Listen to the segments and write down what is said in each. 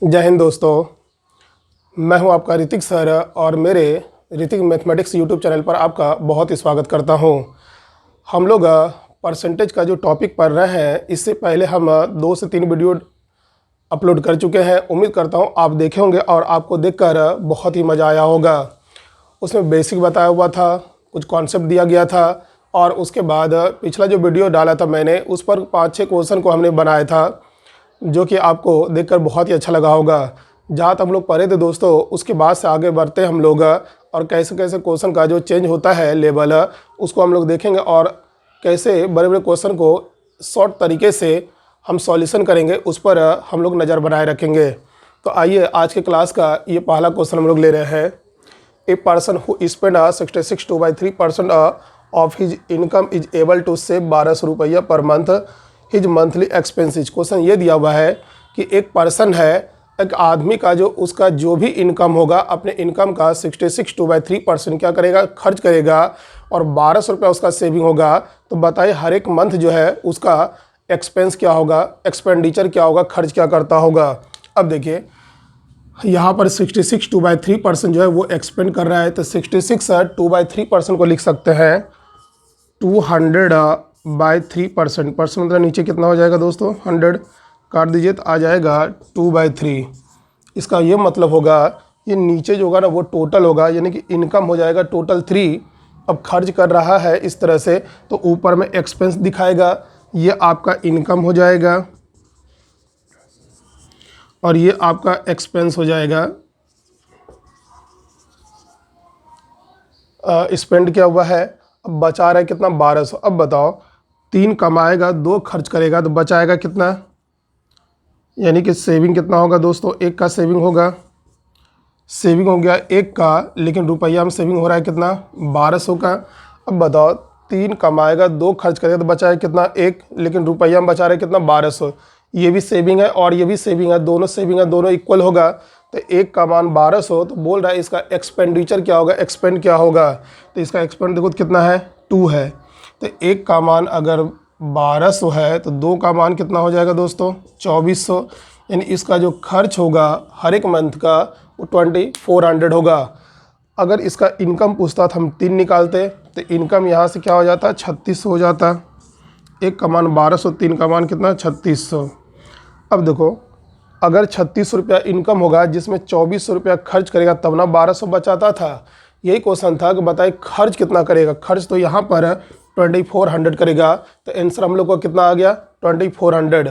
जय हिंद दोस्तों। मैं हूं आपका ऋतिक सर और मेरे ऋतिक मैथमेटिक्स यूट्यूब चैनल पर आपका बहुत ही स्वागत करता हूं। हम लोग परसेंटेज का जो टॉपिक पढ़ रहे हैं, इससे पहले हम 2 से 3 वीडियो अपलोड कर चुके हैं। उम्मीद करता हूं आप देखे होंगे और आपको देखकर बहुत ही मज़ा आया होगा। उसमें बेसिक बताया हुआ था, कुछ कॉन्सेप्ट दिया गया था और उसके बाद पिछला जो वीडियो डाला था मैंने, उस पर 5-6 क्वेश्चन को हमने बनाया था, जो कि आपको देखकर बहुत ही अच्छा लगा होगा। जहाँ तक हम लोग पढ़े थे दोस्तों, उसके बाद से आगे बढ़ते हम लोग और कैसे कैसे क्वेश्चन का जो चेंज होता है लेवल, उसको हम लोग देखेंगे और कैसे बड़े बड़े क्वेश्चन को शॉर्ट तरीके से हम सॉल्यूशन करेंगे, उस पर हम लोग नज़र बनाए रखेंगे। तो आइए आज के क्लास का ये पहला क्वेश्चन हम लोग ले रहे हैं। A person who spend 66 2/3% of his income is able to save 1200 रुपया per month his monthly expenses. Question ये दिया हुआ है कि एक पर्सन है, एक आदमी का जो उसका जो भी इनकम होगा, अपने इनकम का 66 2/3% क्या करेगा, खर्च करेगा और 1200 रुपया उसका सेविंग होगा। तो बताइए हर एक मंथ जो है उसका एक्सपेंस क्या होगा, एक्सपेंडिचर क्या होगा, खर्च क्या करता होगा। अब देखिए यहाँ पर 66 2/3% जो है वो एक्सपेंड कर रहा है, तो 66 2/3% को लिख सकते हैं 200/3%। परसेंट मतलब नीचे कितना हो जाएगा दोस्तों, 100 काट दीजिए तो आ जाएगा 2/3। इसका ये मतलब होगा, ये नीचे जो होगा ना वो टोटल होगा, यानी कि इनकम हो जाएगा टोटल 3। अब खर्च कर रहा है इस तरह से, तो ऊपर में एक्सपेंस दिखाएगा, ये आपका इनकम हो जाएगा और ये आपका एक्सपेंस हो जाएगा। स्पेंड क्या हुआ है, अब बचा रहा है कितना, 1200। अब बताओ 3 कमाएगा, 2 खर्च करेगा, तो बचाएगा कितना, यानी कि सेविंग कितना होगा दोस्तों, 1 का सेविंग होगा। सेविंग हो गया 1 का, लेकिन रुपया में सेविंग हो रहा है कितना, 1200 का। अब बताओ 3 कमाएगा, 2 खर्च करेगा, तो बचा है कितना, 1, लेकिन रुपया में बचा रहा है कितना, 1200। ये भी सेविंग है और ये भी सेविंग है, दोनों सेविंग है, दोनों इक्वल होगा। तो 1 का मान 1200, तो बोल रहा है इसका एक्सपेंडिचर क्या होगा, एक्सपेंड क्या होगा। तो इसका एक्सपेंड देखो कितना है, 2 है। तो 1 का मान अगर 1200 है तो 2 का मान कितना हो जाएगा दोस्तों, 2400। यानी इसका जो खर्च होगा हर एक मंथ का वो 2400 होगा। अगर इसका इनकम पूछता था, हम 3 निकालते, तो इनकम यहाँ से क्या हो जाता, 3600 हो जाता। 1 का मान 1200, 3 का मान कितना, 3600। अब देखो अगर 3600 रुपया इनकम होगा, जिसमें 2400 रुपया खर्च करेगा, तब ना 1200 बचाता था। यही क्वेश्चन था कि बताइए खर्च कितना करेगा। खर्च तो यहाँ पर 2400 करेगा, तो आंसर हम लोग को कितना आ गया, 2400।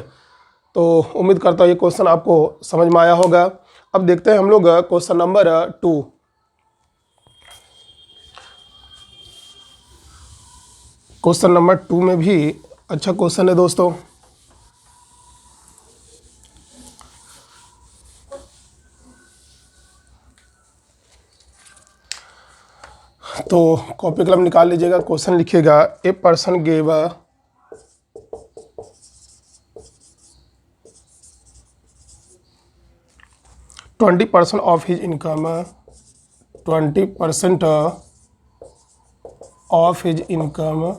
तो उम्मीद करता हूँ ये क्वेश्चन आपको समझ में आया होगा। अब देखते हैं हम लोग क्वेश्चन नंबर 2। क्वेश्चन नंबर 2 में भी अच्छा क्वेश्चन है दोस्तों। तो कॉपी कलम निकाल लीजिएगा, क्वेश्चन लिखिएगा। A person gave 20% of his income, 20% of his income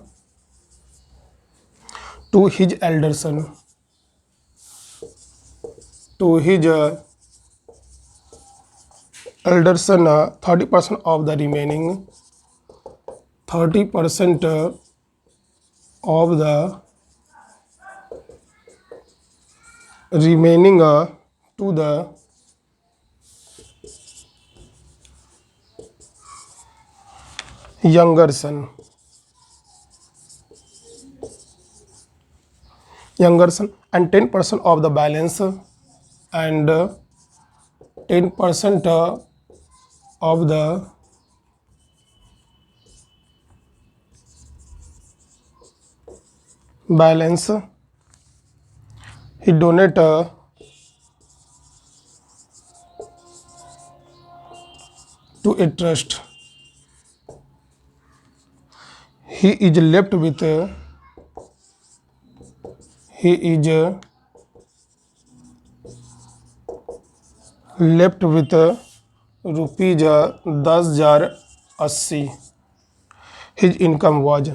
to his elder son, to his elder son 30% of the remaining, 30% of the remaining to the younger son, and 10% of the balance, and 10% of the balance he donate to a trust. He is left with rupees 10,080. His income was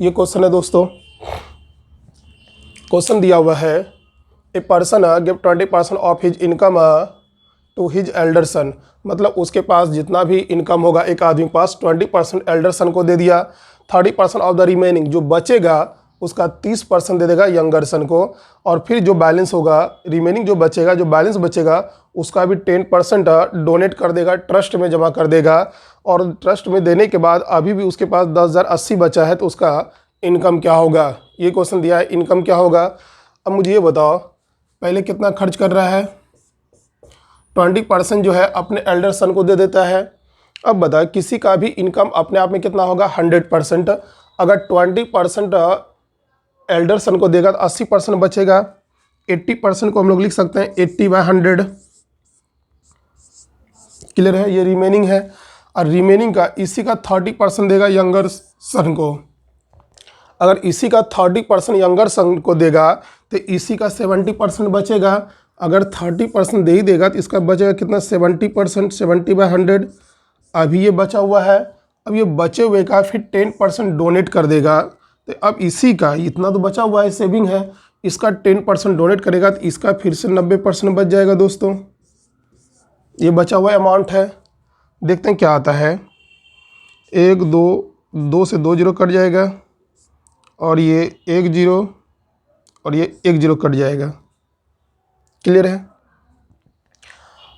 ये question है दोस्तों। Question दिया हुआ है, a person give 20% of his income to his elder son. मतलब उसके पास जितना भी इनकम होगा, एक आदमी के पास 20% एल्डर सन को दे दिया, 30% ऑफ द रिमेनिंग जो बचेगा उसका 30% दे देगा यंगर सन को, और फिर जो बैलेंस होगा, रिमेनिंग जो बचेगा, जो बैलेंस बचेगा उसका भी 10% डोनेट कर देगा, ट्रस्ट में जमा कर देगा। और ट्रस्ट में देने के बाद अभी भी उसके पास 10,080 बचा है, तो उसका इनकम क्या होगा? ये क्वेश्चन दिया है, इनकम क्या होगा। अब मुझे ये बताओ, पहले कितना खर्च कर रहा है? 20% जो है अपने एल्डर सन को दे देता है। अब बता, किसी का भी इनकम अपने आप में कितना होगा? 100%। अगर 20% एल्डर सन को देगा तो 80% बचेगा। 80% को हम लोग लिख सकते हैं 80/100। क्लियर है? ये रिमेनिंग है। और रिमेनिंग का इसी का 30% देगा यंगर सन को। अगर इसी का 30% यंगर सन को देगा तो इसी का 70% बचेगा। अगर 30% दे ही देगा तो इसका बचेगा कितना? 70%। 70/100 अभी ये बचा हुआ है। अब ये बचे हुए का फिर 10% डोनेट कर देगा। तो अब इसी का इतना तो बचा हुआ है, सेविंग है, इसका 10% डोनेट करेगा तो इसका फिर से 90% बच जाएगा। दोस्तों ये बचा हुआ अमाउंट है, देखते हैं क्या आता है। 1 2 2 से 2 जीरो कट जाएगा, और ये 1 जीरो और ये 1 जीरो कट जाएगा। क्लियर है?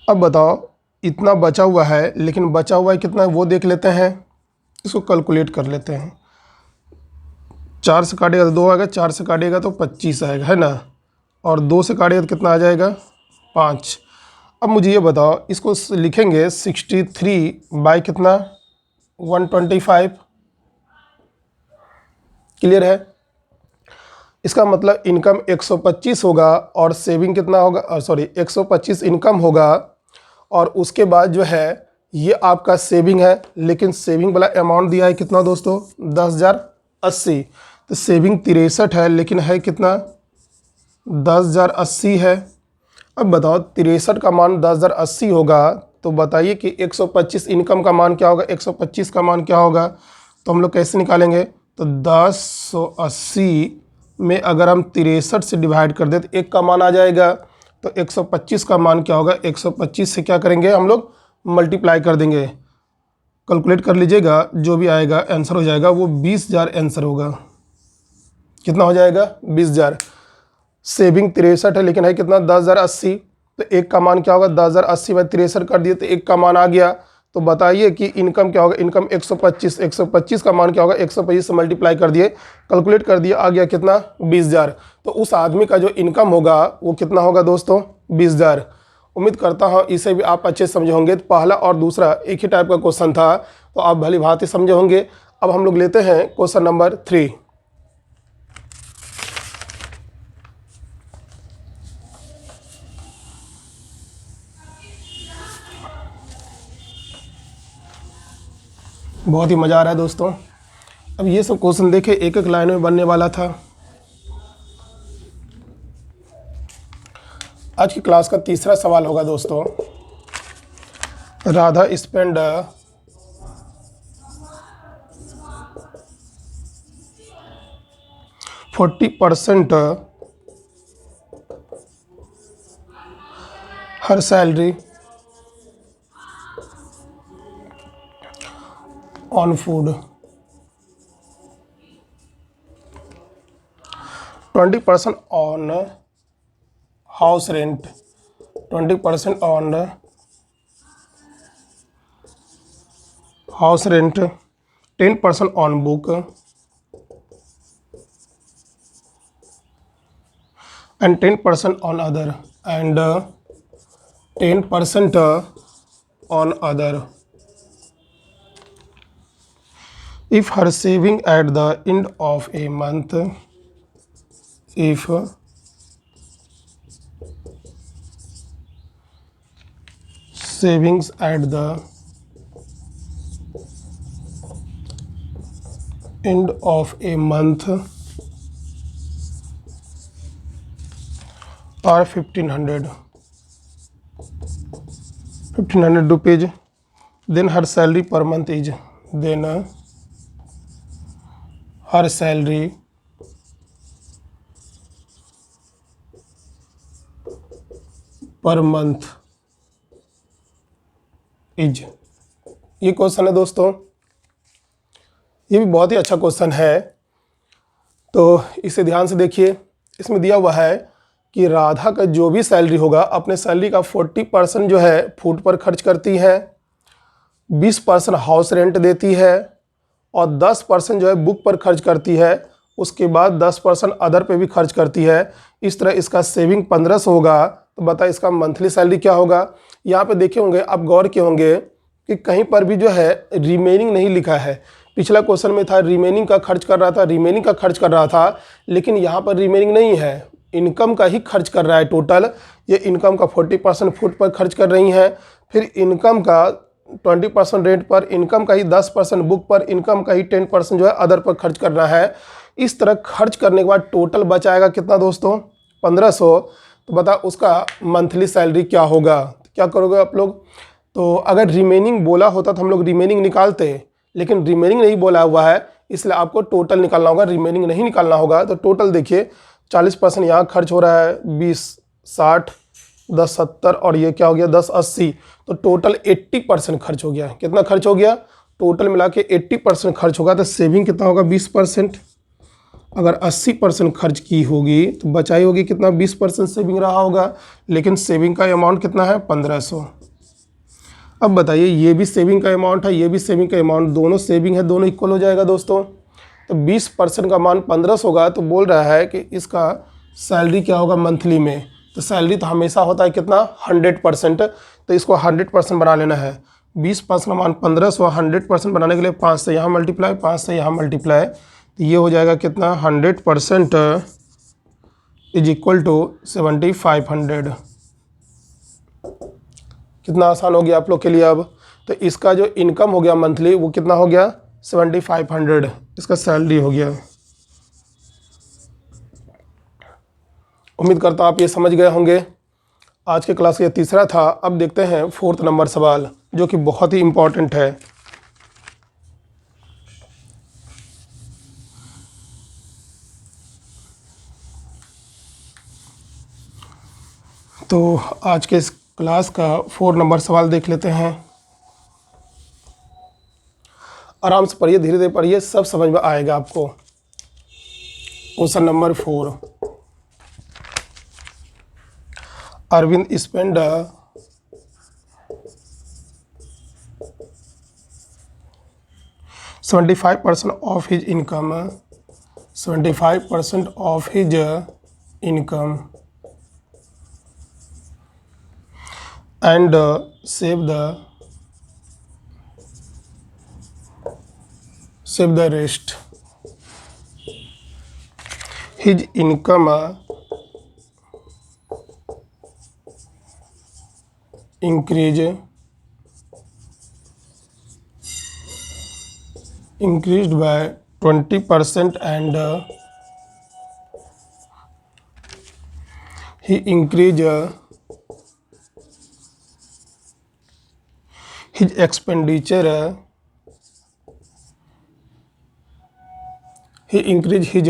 अब बताओ, इतना बचा हुआ है, लेकिन बचा हुआ है कितना है वो देख लेते हैं, इसको कैलकुलेट कर लेते हैं। 4 से काटेगा तो 2 आएगा, 4 से काटेगा तो 25 आएगा, है ना। और 2 से काटेगा तो कितना आ जाएगा? 5। अब मुझे ये बताओ, इसको लिखेंगे 63 बाई कितना? 125। क्लियर है? इसका मतलब इनकम 125 होगा और सेविंग कितना होगा? सॉरी, 125 इनकम होगा, और उसके बाद जो है ये आपका सेविंग है, लेकिन सेविंग वाला अमाउंट दिया है कितना दोस्तों? 10,080। तो सेविंग 63 है, लेकिन है कितना? 10,080 है। अब बताओ, 63 का मान 10,080 होगा, तो बताइए कि 125 इनकम का मान क्या होगा? 125 का मान क्या होगा? तो हम लोग कैसे निकालेंगे? तो 1080 में अगर हम 63 से डिवाइड कर दे तो 1 का मान आ जाएगा। तो 125 का मान क्या होगा? 125 से क्या करेंगे हम लोग? मल्टीप्लाई कर देंगे। कैलकुलेट कर लीजिएगा, जो भी आएगा आंसर हो जाएगा वो 20,000 आंसर होगा। कितना हो जाएगा? 20,000। सेविंग 63 है, लेकिन है कितना? 10,080। तो 1 का मान क्या होगा? 10,080 बाई 63 कर दिए तो 1 का मान आ गया। तो बताइए कि इनकम क्या होगा? इनकम 125। 125 का मान क्या होगा? 125 से मल्टीप्लाई कर दिए, कैलकुलेट कर दिए, आ गया कितना? 20,000। तो उस आदमी का जो इनकम होगा वो कितना होगा दोस्तों? 20,000। उम्मीद करता हूँ इसे भी आप अच्छे समझे होंगे। तो पहला और दूसरा एक ही टाइप का क्वेश्चन था, तो आप भली भांति समझे होंगे। अब हम लोग लेते हैं क्वेश्चन नंबर 3। बहुत ही मज़ा आ रहा है दोस्तों। अब ये सब क्वेश्चन देखे एक एक लाइन में बनने वाला था। आज की क्लास का तीसरा सवाल होगा दोस्तों, Radha spend 40% her salary on food, 20% on house rent, 20% on house rent, 10% on book, and 10% on other, and 10% on other. If her saving at the end of a month, if savings at the end of a month are 1,500 rupees, then her salary per month is, then her salary per month is, ये question है दोस्तों। ये भी बहुत ही अच्छा question है, तो इसे ध्यान से देखिए। इसमें दिया हुआ है कि राधा का जो भी सैलरी होगा अपने सैलरी का 40% जो है फूड पर खर्च करती है, 20% हाउस रेंट देती है और 10% जो है बुक पर खर्च करती है। उसके बाद 10% अदर पे भी खर्च करती है। इस तरह इसका सेविंग 1500 होगा। तो बताइए इसका मंथली सैलरी क्या होगा। यहाँ पे देखे होंगे आप, गौर किए होंगे कि कहीं पर भी जो है रिमेनिंग नहीं लिखा है। पिछला क्वेश्चन में था रिमेनिंग का खर्च कर रहा था, रिमेनिंग का खर्च कर रहा था, लेकिन यहाँ पर रिमेनिंग नहीं है, इनकम का ही खर्च कर रहा है टोटल। ये इनकम का 40% फूड पर खर्च कर रही हैं, फिर इनकम का 20% रेंट पर, इनकम का ही 10% बुक पर, इनकम का ही 10% जो है अदर पर खर्च करना है। इस तरह खर्च करने के बाद टोटल बचाएगा कितना दोस्तों, 1500। तो बता उसका मंथली सैलरी क्या होगा। तो क्या करोगे आप लोग, तो अगर रिमेनिंग बोला होता तो हम लोग रिमेनिंग निकालते, लेकिन रिमेनिंग नहीं बोला हुआ है, इसलिए आपको टोटल निकालना होगा, रिमेनिंग नहीं निकालना होगा। तो टोटल देखिए 40% यहाँ खर्च हो रहा है, 20 60 10 70 और ये क्या हो गया 10 80, तो टोटल 80% खर्च हो गया। कितना खर्च हो गया, टोटल मिला के 80% खर्च होगा। तो सेविंग कितना होगा 20%। अगर 80% खर्च की होगी तो बचाई होगी कितना, 20% सेविंग रहा होगा, लेकिन सेविंग का अमाउंट कितना है 1500। अब बताइए ये भी सेविंग का अमाउंट है, ये भी सेविंग का अमाउंट, दोनों सेविंग है, दोनों इक्वल हो जाएगा दोस्तों। तो 20% का मान 1500 होगा। तो बोल रहा है कि इसका सैलरी क्या होगा मंथली में। तो सैलरी तो हमेशा होता है कितना 100%, तो इसको 100% बना लेना है। 20% का मान 1500, 100% बनाने के लिए 5 से यहाँ मल्टीप्लाई, 5 से यहाँ मल्टीप्लाई, तो ये हो जाएगा कितना 100% इज इक्वल टू 7500। कितना आसान हो गया आप लोग के लिए अब। तो इसका जो इनकम हो गया मंथली वो कितना हो गया 7500, इसका सैलरी हो गया। उम्मीद करता हूँ आप ये समझ गए होंगे। आज के क्लास का ये तीसरा था। अब देखते हैं 4th नंबर सवाल, जो कि बहुत ही इम्पोर्टेंट है। तो आज के इस क्लास का 4 नंबर सवाल देख लेते हैं। आराम से पढ़िए, धीरे धीरे पढ़िए, सब समझ में आएगा आपको। Question number 4, Arvind spend 75% of his income, 75% of his income and save the rest. His income increased by 20% and he increased his expenditure, he increased his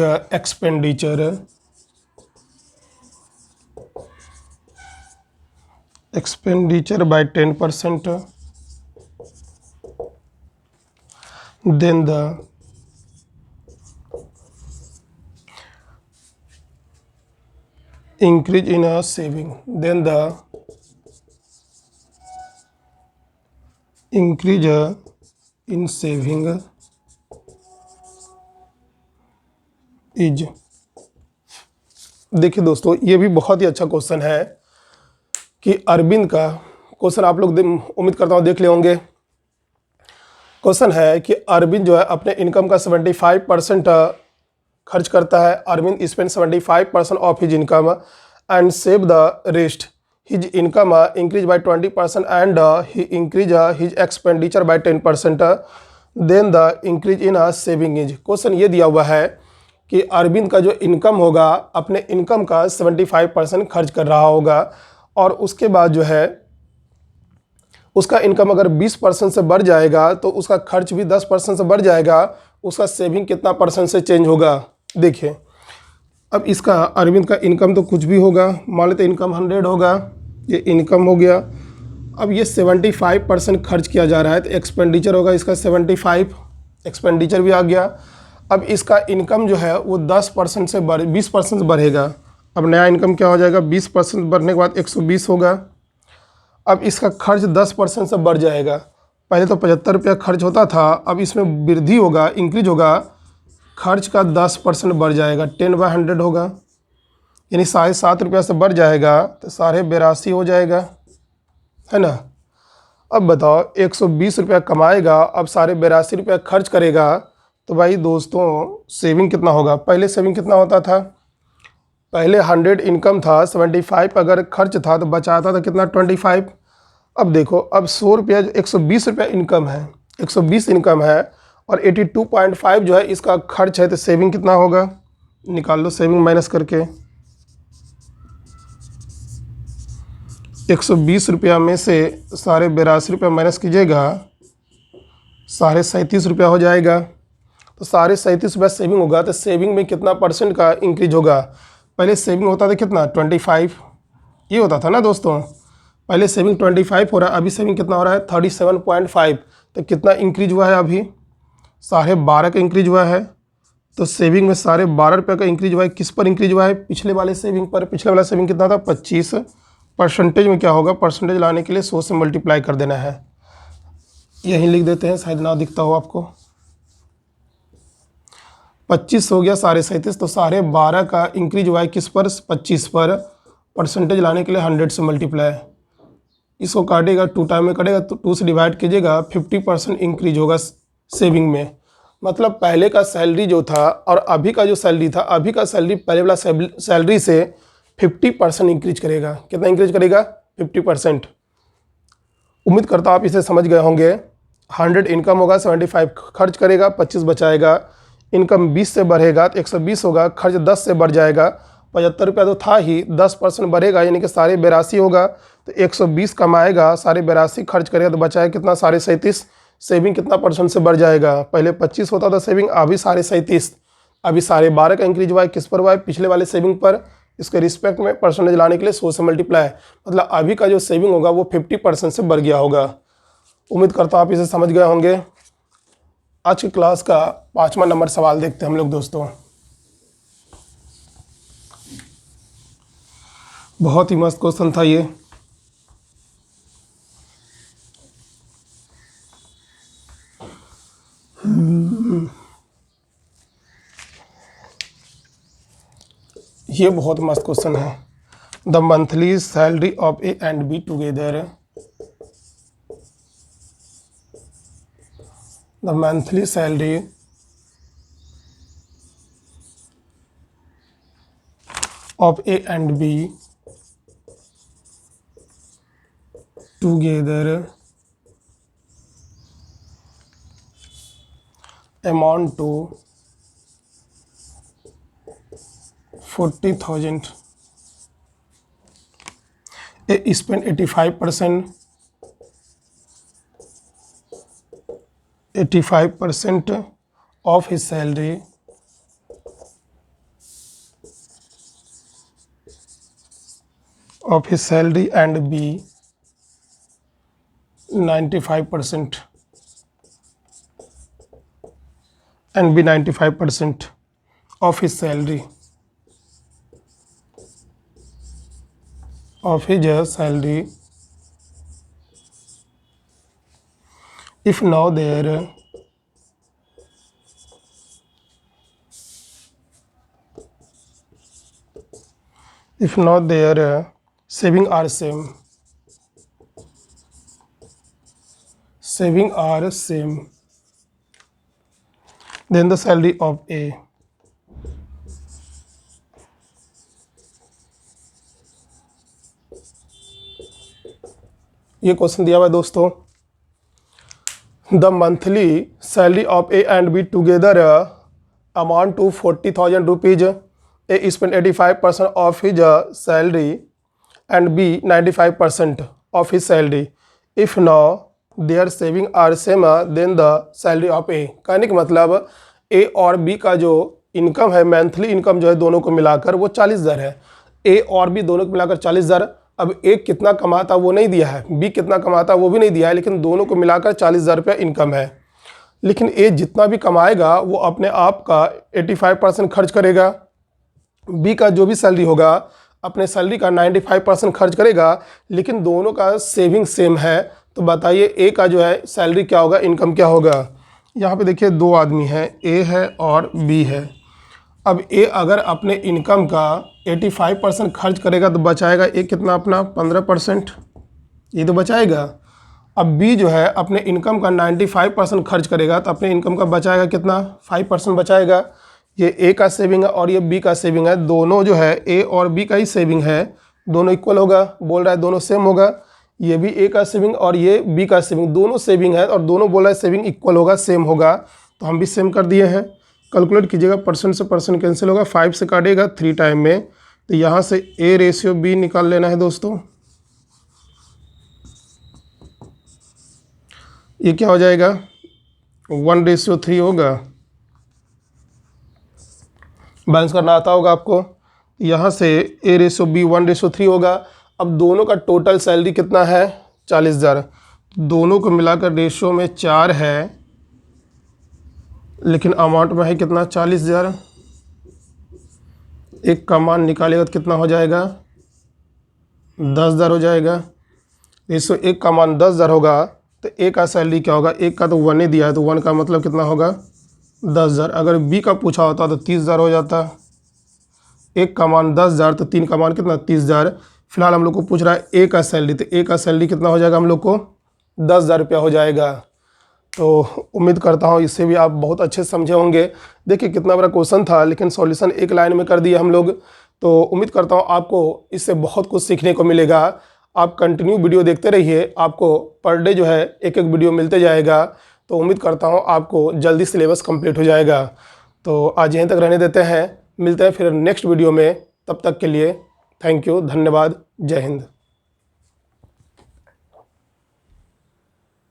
expenditure by 10%, then the increase in a saving, then the increase in saving is। देखिए दोस्तों ये भी बहुत ही अच्छा question है कि अरविंद का question आप लोग उम्मीद करता हूँ देख ले होंगे। क्वेश्चन है कि अरविंद जो है अपने इनकम का 75% खर्च करता है। Arvind spend 75% of his income and save the rest. His income increased by 20% and he increased his expenditure by 10%. Then the increase in saving is। Question ये दिया हुआ है कि अरविंद का जो इनकम होगा अपने इनकम का 75% खर्च कर रहा होगा, और उसके बाद जो है उसका इनकम अगर 20% से बढ़ जाएगा तो उसका खर्च भी 10% से बढ़ जाएगा। उसका सेविंग कितना परसेंट से चेंज होगा। देखिए अब इसका अरविंद का इनकम तो कुछ भी होगा, मान लेते इनकम 100 होगा, ये इनकम हो गया। अब ये 75% खर्च किया जा रहा है तो एक्सपेंडिचर होगा इसका 75, एक्सपेंडिचर भी आ गया। अब इसका इनकम जो है वो 10% से 20% बढ़ेगा। अब नया इनकम क्या हो जाएगा, 20% बढ़ने के बाद 120 होगा। अब इसका खर्च 10% से बढ़ जाएगा। पहले तो 75 रुपया खर्च होता था, अब इसमें वृद्धि होगा, इंक्रीज होगा, खर्च का 10% बढ़ जाएगा, 10/100 होगा, यानी 7.5 रुपया से बढ़ जाएगा तो 82.5 हो जाएगा, है ना। अब बताओ 120 रुपया कमाएगा, अब 82.5 रुपया खर्च करेगा, तो भाई दोस्तों सेविंग कितना होगा। पहले सेविंग कितना होता था, पहले 100 इनकम था, 75 अगर खर्च था तो बचाता था कितना 25। अब देखो अब 100 रुपया 120 रुपया इनकम है, 120 इनकम है और 82.5 जो है इसका खर्च है, तो सेविंग कितना होगा, निकाल लो सेविंग माइनस करके। 120 रुपया में से 82.5 रुपया माइनस कीजिएगा, 37.5 रुपया हो जाएगा। तो 37.5 रुपया सेविंग होगा, तो सेविंग में कितना परसेंट का इंक्रीज होगा। पहले सेविंग होता था कितना 25, ये होता था ना दोस्तों, पहले सेविंग 25 हो रहा है, अभी सेविंग कितना हो रहा है 37.5। तो कितना इंक्रीज हुआ है, अभी 12.5 का इंक्रीज हुआ है। तो सेविंग में 12.5 रुपये का इंक्रीज हुआ है, किस पर इंक्रीज हुआ है, पिछले वाले सेविंग पर। पिछले वाला सेविंग कितना था 25, परसेंटेज में क्या होगा, परसेंटेज लाने के लिए 100 से मल्टीप्लाई कर देना है, यहीं लिख देते हैं, शायद ना दिखता हो आपको। 25 हो गया 37.5, तो 12.5 का इंक्रीज हुआ है किस पर, 25 पर, परसेंटेज लाने के लिए 100 से मल्टीप्लाई। इसको काटेगा 2 टाइम में कटेगा तो 2 से डिवाइड कीजिएगा, 50% इंक्रीज होगा सेविंग में। मतलब पहले का सैलरी जो था और अभी का जो सैलरी था, अभी का सैलरी पहले वाला सैलरी से 50% इंक्रीज करेगा। कितना इंक्रीज करेगा, 50%। उम्मीद करता हूँ आप इसे समझ गए होंगे। 100 इनकम होगा, 75 खर्च करेगा, 25 बचाएगा। इनकम 20 से बढ़ेगा तो 120 होगा, खर्च 10 से बढ़ जाएगा। 75 रुपया तो था ही, 10% बढ़ेगा यानी कि 82.5 होगा। तो 120 कमाएगा, 82.5 खर्च करेगा तो बचाएगा कितना 37.5। सेविंग कितना परसेंट से बढ़ जाएगा, पहले 25 होता था सेविंग, अभी 37.5। अभी 12.5 का इंक्रीज हुआ है, किस पर हुआ है, पिछले वाले सेविंग पर। इसके रिस्पेक्ट में परसेंटेज लाने के लिए 100 से मल्टीप्लाई, मतलब अभी का जो सेविंग होगा वो 50% से बढ़ गया होगा। उम्मीद करता हूँ आप इसे समझ गए होंगे। आज की क्लास का 5वां नंबर सवाल देखते हैं हम लोग दोस्तों। बहुत ही मस्त क्वेश्चन था ये। ये बहुत मस्त क्वेश्चन है। The monthly salary of A and B together, the monthly salary of A and B together amount to 40,000. A spent 85% of his salary and B 95% and be 95% of his salary if now their saving are same, then the salary of A ये question दिया हुआ है दोस्तों। The monthly salary of A and B together amount to 40,000 rupees. A spend 85% of his salary and B 95% of his salary. If now there saving are same then the salary of A. कहने का मतलब ए और B का जो income है, monthly income जो है दोनों को मिलाकर वो 40,000 है। ए और बी दोनों को मिलाकर 40,000, अब ए कितना कमाता वो नहीं दिया है, बी कितना कमाता वो भी नहीं दिया है, लेकिन दोनों को मिलाकर 40,000 रुपया इनकम है। लेकिन ए जितना भी कमाएगा वो अपने आप का 85% खर्च करेगा, बी का जो भी सैलरी होगा अपने सैलरी का 95% खर्च करेगा, लेकिन दोनों का सेविंग सेम है। तो बताइए ए का जो है सैलरी क्या होगा, इनकम क्या होगा। यहाँ पे देखिए दो आदमी हैं, ए है और बी है। अब ए अगर अपने इनकम का 85% खर्च करेगा तो बचाएगा ए कितना, अपना 15%, ये तो बचाएगा। अब बी जो है अपने इनकम का 95% खर्च करेगा तो अपने इनकम का बचाएगा कितना, 5% बचाएगा। ये ए का सेविंग है और ये बी का सेविंग है, दोनों जो है ए और बी का ही सेविंग है, दोनों इक्वल होगा, बोल रहा है दोनों सेम होगा। ये भी ए का सेविंग और ये बी का सेविंग, दोनों सेविंग है और दोनों बोला है सेविंग इक्वल होगा, सेम होगा, तो हम भी सेम कर दिए हैं। कैलकुलेट कीजिएगा, परसेंट से परसेंट कैंसिल होगा, 5 से काटेगा 3 टाइम में, तो यहाँ से ए रेशियो बी निकाल लेना है दोस्तों। ये क्या हो जाएगा, 1:3 होगा। बैलेंस करना आता होगा आपको। यहाँ से ए रेशियो बी 1:3 होगा। अब दोनों का टोटल सैलरी कितना है, 40,000, दोनों को मिलाकर रेशियो में 4 है, लेकिन अमाउंट में है कितना, 40,000। एक का मान निकालेगा तो कितना हो जाएगा, 10,000 हो जाएगा। रेशियो एक का मान 10,000 होगा तो ए का सैलरी क्या होगा, एक का तो 1 ही दिया है तो 1 का मतलब कितना होगा, 10,000। अगर बी का पूछा होता तो 30,000 हो जाता। एक का मान 10,000 तो 3 का मान कितना, 30,000। फिलहाल हम लोग को पूछ रहा है ए का सैलरी, तो ए का सैलरी कितना हो जाएगा हम लोग को, 10,000 रुपया हो जाएगा। तो उम्मीद करता हूँ इससे भी आप बहुत अच्छे से समझे होंगे। देखिए कितना बड़ा क्वेश्चन था, लेकिन सॉल्यूशन एक लाइन में कर दिया हम लोग। तो उम्मीद करता हूँ आपको इससे बहुत कुछ सीखने को मिलेगा। आप कंटिन्यू वीडियो देखते रहिए, आपको पर डे जो है एक एक वीडियो मिलते जाएगा। तो उम्मीद करता हूँ आपको जल्दी सिलेबस कंप्लीट हो जाएगा। तो आज यहीं तक रहने देते हैं, मिलते हैं फिर नेक्स्ट वीडियो में। तब तक के लिए थैंक यू, धन्यवाद, जय हिंद।